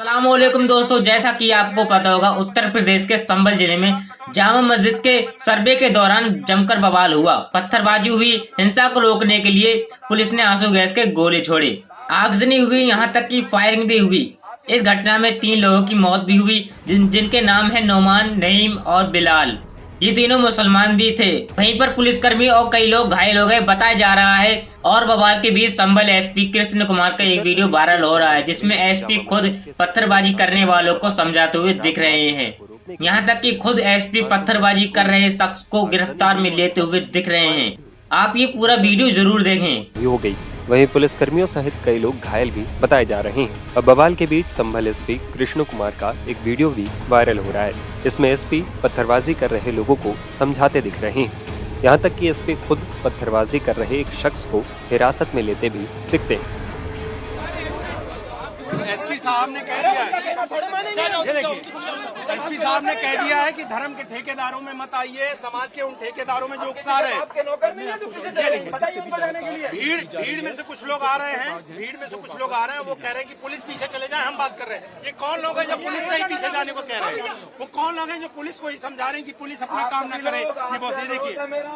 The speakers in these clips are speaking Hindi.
अस्सलामुअलैकुम दोस्तों, जैसा कि आपको पता होगा उत्तर प्रदेश के संभल जिले में जामा मस्जिद के सर्वे के दौरान जमकर बवाल हुआ। पत्थरबाजी हुई। हिंसा को रोकने के लिए पुलिस ने आंसू गैस के गोले छोड़े, आगजनी हुई, यहां तक कि फायरिंग भी हुई। इस घटना में 3 लोगों की मौत भी हुई, जिनके नाम है नोमान, नईम और बिलाल। ये तीनों मुसलमान भी थे। वहीं पर पुलिसकर्मी और कई लोग घायल हो गए बताया जा रहा है। और बवाल के बीच संभल एसपी कृष्ण कुमार का एक वीडियो वायरल हो रहा है, जिसमें एसपी खुद पत्थरबाजी करने वालों को समझाते हुए दिख रहे हैं। यहां तक कि खुद एसपी पत्थरबाजी कर रहे शख्स को गिरफ्तार में लेते हुए दिख रहे हैं। आप ये पूरा वीडियो जरूर देखें। हो गई। वहीं पुलिसकर्मियों सहित कई लोग घायल भी बताए जा रहे हैं। अब बवाल के बीच संभल एसपी कृष्ण कुमार का एक वीडियो भी वायरल हो रहा है। इसमें एसपी पत्थरबाजी कर रहे लोगों को समझाते दिख रहे हैं। यहाँ तक कि एसपी खुद पत्थरबाजी कर रहे एक शख्स को हिरासत में लेते भी दिखते हैं। एसपी साहब ने कह दिया है, ये देखिए, एसपी साहब ने कह दिया है कि धर्म के ठेकेदारों में मत आइए, समाज के उन ठेकेदारों में जो उकसा रहे हैं। भीड़ में से कुछ लोग आ रहे हैं, वो कह रहे हैं कि पुलिस पीछे चले जाए, हम बात कर रहे हैं। ये कौन लोग हैं जो पुलिस से ही पीछे जाने को कह रहे हैं? वो कौन लोग हैं जो पुलिस को ही समझा रहे हैं कि पुलिस अपना काम न करे?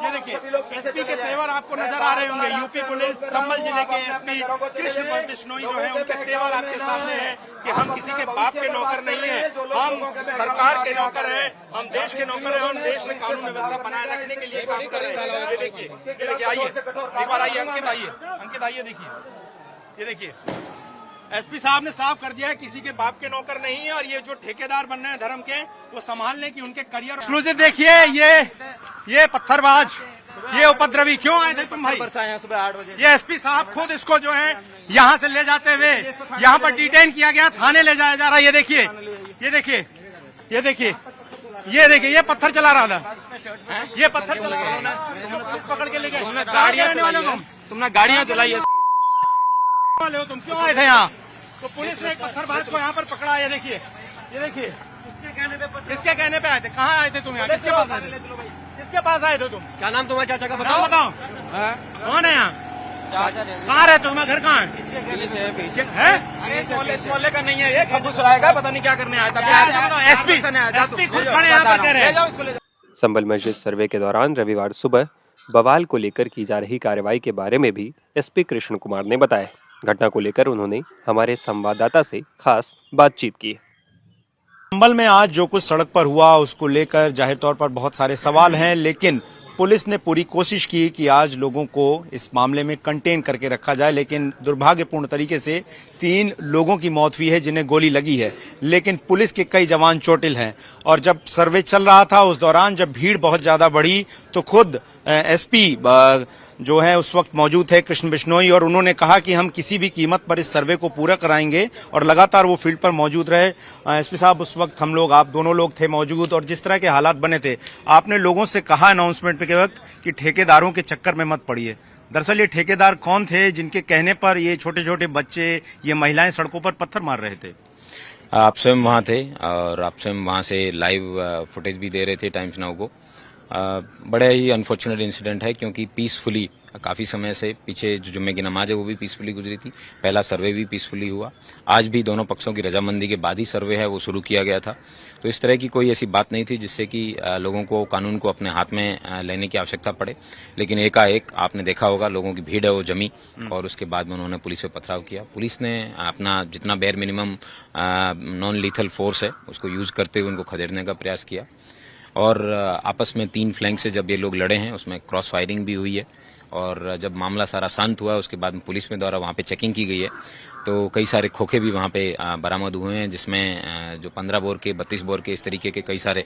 ये देखिए, एसपी के तेवर आपको नजर आ रहे होंगे। यूपी पुलिस संभल जिले के एसपी कृष्ण बिश्नोई जो है, उनके तेवर आपके सामने है कि हम किसी के बाप के नौकर नहीं है, हम सरकार के नौकर हैं, हम देश के नौकर हैं, हम देश में कानून व्यवस्था बनाए रखने के लिए काम कर रहे हैं। ये देखिए, आइए एक बार, आइए अंकित, आइए देखिए, ये देखिए, एसपी साहब ने साफ कर दिया है किसी के बाप के नौकर नहीं है। और ये जो ठेकेदार बन रहे हैं धर्म के, वो संभाल लें कि उनके करियर एक्सक्लूसिव। देखिए, ये पत्थरबाज, ये उपद्रवी क्यों आए थे तुम भाई? सुबह 8 बजे ये एसपी साहब खुद इसको जो है यहाँ से ले जाते हुए यहाँ पर डिटेन किया गया, थाने ले जाया जा रहा है। ये देखिए, ये पत्थर चला रहा था, ये पत्थर चला रहा था, पकड़ के ले गए। तुमने गाड़ियां चलाई वाले हो, तुम क्यों आए थे यहाँ? तो पुलिस ने एक पत्थरबाज को यहाँ पर पकड़ा। ये देखिए, किसके कहने पे आए थे? कहाँ आए थे तुम यहाँ? किसके पास आए थे? किसके पास आए थे तुम? क्या नाम तुम्हारे चाचा का? बताओ। कौन है यहाँ? कहाँ रहते हो? तुम्हारा घर कहाँ है? मोहल्ले का नहीं है ये, खबूसराय का, पता नहीं क्या करने आया था। एसपी खुद खड़े यहाँ पर कह रहे हैं। संभल मस्जिद सर्वे के दौरान रविवार सुबह बवाल को लेकर की जा रही कार्रवाई के बारे में भी एसपी कृष्ण कुमार ने बताया। घटना को लेकर उन्होंने हमारे संवाददाता से खास बातचीत की। संभल में आज जो कुछ सड़क पर हुआ उसको लेकर जाहिर तौर पर बहुत सारे सवाल हैं, लेकिन पुलिस ने पूरी कोशिश की कि आज लोगों को इस मामले में कंटेन करके रखा जाए। लेकिन दुर्भाग्यपूर्ण तरीके से 3 लोगों की मौत हुई है जिन्हें गोली लगी है, लेकिन पुलिस के कई जवान चोटिल हैं। और जब सर्वे चल रहा था उस दौरान जब भीड़ बहुत ज्यादा बढ़ी तो खुद एसपी जो है उस वक्त मौजूद थे कृष्ण बिश्नोई, और उन्होंने कहा कि हम किसी भी कीमत पर इस सर्वे को पूरा कराएंगे, और लगातार वो फील्ड पर मौजूद रहे। एसपी साहब, उस वक्त हम लोग, आप दोनों लोग थे मौजूद, और जिस तरह के हालात बने थे, आपने लोगों से कहा अनाउंसमेंट के वक्त कि ठेकेदारों के चक्कर में मत पड़िए। दरअसल ये ठेकेदार कौन थे जिनके कहने पर ये छोटे छोटे बच्चे, ये महिलाएं सड़कों पर पत्थर मार रहे थे? आप स्वयं वहाँ थे और आप स्वयं वहाँ से लाइव फुटेज भी दे रहे थे टाइम्स नाउ को। बड़ा ही अनफॉर्चुनेट इंसिडेंट है, क्योंकि पीसफुली काफ़ी समय से पीछे जो जुम्मे की नमाज है वो भी पीसफुली गुजरी थी, पहला सर्वे भी पीसफुली हुआ, आज भी दोनों पक्षों की रजामंदी के बाद ही सर्वे है वो शुरू किया गया था। तो इस तरह की कोई ऐसी बात नहीं थी जिससे कि लोगों को कानून को अपने हाथ में लेने की आवश्यकता पड़े। लेकिन एकाएक आपने देखा होगा लोगों की भीड़ है वो जमी, और उसके बाद में उन्होंने पुलिस पे पथराव किया। पुलिस ने अपना जितना bare minimum non lethal force है उसको यूज़ करते हुए उनको खदेड़ने का प्रयास किया। और आपस में 3 फ्लैंक से जब ये लोग लड़े हैं उसमें क्रॉस फायरिंग भी हुई है। और जब मामला सारा शांत हुआ उसके बाद पुलिस में द्वारा वहाँ पे चेकिंग की गई है, तो कई सारे खोखे भी वहाँ पे बरामद हुए हैं, जिसमें जो 15 बोर के, 32 बोर के, इस तरीके के कई सारे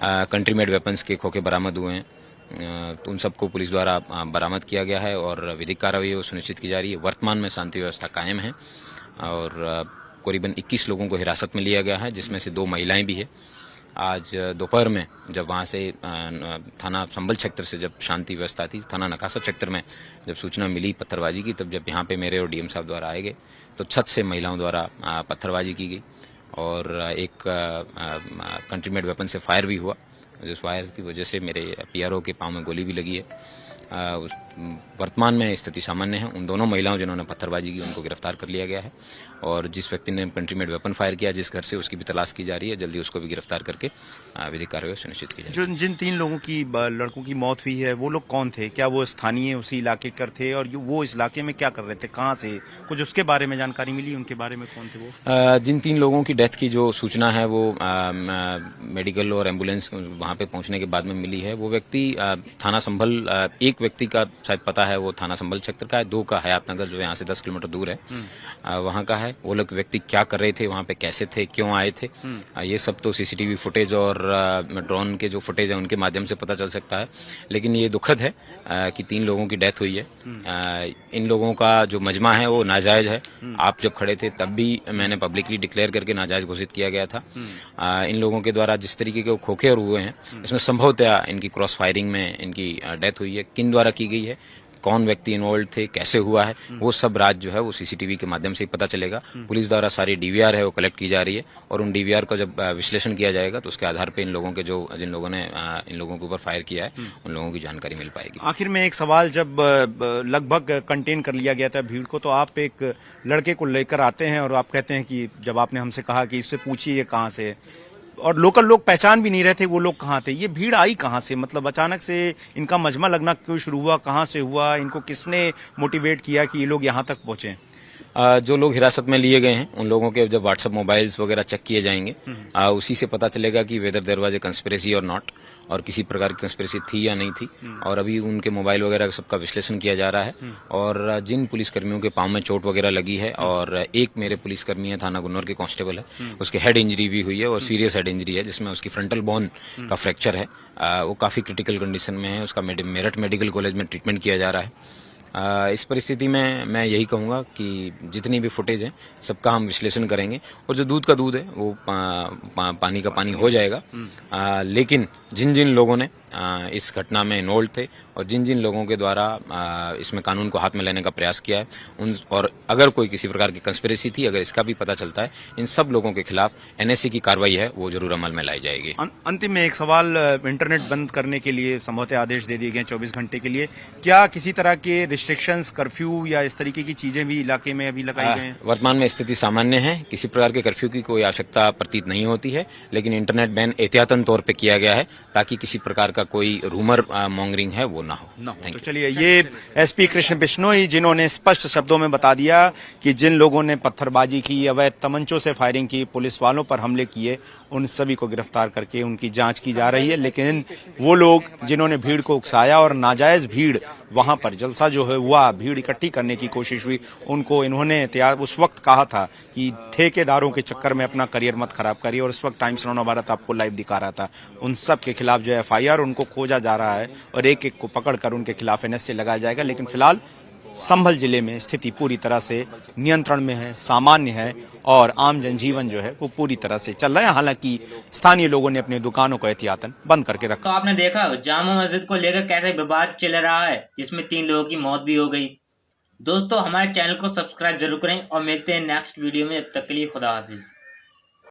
कंट्री मेड वेपन्स के खोखे बरामद हुए हैं। तो उन सबको पुलिस द्वारा बरामद किया गया है और विधिक कार्रवाई वो सुनिश्चित की जा रही है। वर्तमान में शांति व्यवस्था कायम है और करीबन 21 लोगों को हिरासत में लिया गया है, जिसमें से 2 महिलाएं भी है। आज दोपहर में जब वहाँ से थाना संभल क्षेत्र से जब शांति व्यवस्था थी, थाना नकासा क्षेत्र में जब सूचना मिली पत्थरबाजी की, तब जब यहाँ पे मेरे और डीएम साहब द्वारा आए गए तो छत से महिलाओं द्वारा पत्थरबाजी की गई और एक कंट्री मेड वेपन से फायर भी हुआ, जिस फायर की वजह से मेरे पीआरओ के पाँव में गोली भी लगी है। वर्तमान में स्थिति सामान्य है। उन दोनों महिलाओं जिन्होंने पत्थरबाजी की उनको गिरफ्तार कर लिया गया है और जिस व्यक्ति ने कंट्री मेड वेपन फायर किया जिस घर से, उसकी भी तलाश की जा रही है। जल्दी उसको भी गिरफ्तार करके विधिक कार्रवाई सुनिश्चित की जाएगी। जो जिन 3 लोगों की लड़कों की मौत हुई है वो लोग कौन थे? क्या वो स्थानीय उसी इलाके कर थे और वो इस इलाके में क्या कर रहे थे, कहाँ से? कुछ उसके बारे में जानकारी मिली, उनके बारे में कौन थे वो? जिन 3 लोगों की डेथ की जो सूचना है वो मेडिकल और एम्बुलेंस वहां पे पहुंचने के बाद में मिली है। वो व्यक्ति थाना संभल, एक व्यक्ति का शायद पता है वो थाना संभल क्षेत्र का है, 2 का हयात नगर जो यहाँ से 10 किलोमीटर दूर है वहाँ का है। वो लोग व्यक्ति क्या कर रहे थे, वहाँ पे कैसे थे, क्यों आए थे, ये सब तो सीसीटीवी फुटेज और ड्रोन के जो फुटेज है उनके माध्यम से पता चल सकता है। लेकिन ये दुखद है कि 3 लोगों की डेथ हुई है। इन लोगों का जो मजमा है वो नाजायज है। आप जब खड़े थे तब भी मैंने पब्लिकली डिक्लेयर करके नाजायज घोषित किया गया था। इन लोगों के द्वारा जिस तरीके के खोखे हुए हैं इसमें संभवतया इनकी क्रॉस फायरिंग में इनकी डेथ हुई है। किन द्वारा की गई है, कौन व्यक्ति इन्वॉल्व थे, कैसे हुआ है, वो सब राज जो है वो सीसीटीवी के माध्यम से ही पता चलेगा। पुलिस द्वारा सारी डीवीआर है वो कलेक्ट की जा रही है और उन डीवीआर का जब विश्लेषण किया जाएगा तो उसके आधार पे इन लोगों के जिन लोगों ने इन लोगों के ऊपर फायर किया है उन लोगों की जानकारी मिल पाएगी। आखिर में एक सवाल, जब लगभग कंटेन कर लिया गया था भीड़ को, तो आप एक लड़के को लेकर आते हैं और आप कहते हैं कि जब आपने हमसे कहा कि इससे पूछिए ये कहाँ से, और लोकल लोग पहचान भी नहीं रहे थे वो लोग कहाँ थे, ये भीड़ आई कहाँ से? मतलब अचानक से इनका मजमा लगना क्यों शुरू हुआ, कहाँ से हुआ, इनको किसने मोटिवेट किया कि ये लोग यहाँ तक पहुंचे? जो लोग हिरासत में लिए गए हैं उन लोगों के जब व्हाट्सएप मोबाइल्स वगैरह चेक किए जाएंगे उसी से पता चलेगा कि whether there was a conspiracy और नॉट, और किसी प्रकार की कंस्पिरेसी थी या नहीं थी। और अभी उनके मोबाइल वगैरह सबका विश्लेषण किया जा रहा है और जिन पुलिसकर्मियों के पांव में चोट वगैरह लगी है और एक मेरे पुलिसकर्मी है थाना गुन्नौर के कांस्टेबल है, उसके हेड इंजरी भी हुई है और सीरियस हेड इंजरी है जिसमें उसकी फ्रंटल बोन का फ्रैक्चर है। वो काफी क्रिटिकल कंडीशन में है, उसका मेरठ मेडिकल कॉलेज में ट्रीटमेंट किया जा रहा है। इस परिस्थिति में मैं यही कहूँगा कि जितनी भी फुटेज है सबका हम विश्लेषण करेंगे और जो दूध का दूध है वो पानी का पानी हो जाएगा। लेकिन जिन जिन लोगों ने इस घटना में इन्वॉल्व थे और जिन जिन लोगों के द्वारा इसमें कानून को हाथ में लेने का प्रयास किया है उन, और अगर कोई किसी प्रकार की कंस्पिरेसी थी, अगर इसका भी पता चलता है, इन सब लोगों के खिलाफ एनएससी की कार्रवाई है वो जरूर अमल में लाई जाएगी। अंतिम में एक सवाल, इंटरनेट बंद करने के लिए संभवतः आदेश दे दिए गए 24 घंटे के लिए, क्या किसी तरह के रिस्ट्रिक्शंस, कर्फ्यू या इस तरीके की चीजें भी इलाके में अभी लगाई गए हैं? वर्तमान में स्थिति सामान्य है, किसी प्रकार के कर्फ्यू की कोई आवश्यकता प्रतीत नहीं होती है, लेकिन इंटरनेट बैन एहतियातन तौर पे किया गया है ताकि किसी प्रकार का कोई रूमर मॉन्गरिंग है वो ना हो। तो चलिए, ये एसपी कृष्ण बिश्नोई जिन्होंने स्पष्ट शब्दों में बता दिया कि जिन लोगों ने पत्थरबाजी की, अवैध तमंचों से फायरिंग की, पुलिस वालों पर हमले किए, उन सभी को गिरफ्तार करके उनकी जांच की जा रही है। लेकिन वो लोग जिन्होंने भीड़ को उकसाया और नाजायज भीड़ वहां पर जलसा जो है हुआ, भीड़ इकट्ठी करने की कोशिश हुई, उनको इन्होंने उस वक्त कहा था कि ठेकेदारों के चक्कर में अपना करियर मत खराब करिए, और उस वक्त टाइम्स नौ भारत आपको लाइव दिखा रहा था। उन सब के खिलाफ जो एफआईआर उनको खोजा जा रहा है और एक एक को पकड़कर उनके खिलाफ एनएसए लगाया जाएगा। लेकिन फिलहाल संभल जिले में स्थिति पूरी तरह से नियंत्रण में है, सामान्य है और आम जनजीवन जो है वो पूरी तरह से चल रहा है। हालांकि स्थानीय लोगों ने अपनी दुकानों को एहतियातन बंद करके रखा। तो आपने देखा जामा मस्जिद को लेकर कैसे विवाद चल रहा है, जिसमें 3 लोगों की मौत भी हो गई। दोस्तों, हमारे चैनल को सब्सक्राइब जरूर करें और मिलते हैं नेक्स्ट वीडियो में। अब तक के लिए खुदा हाफिज।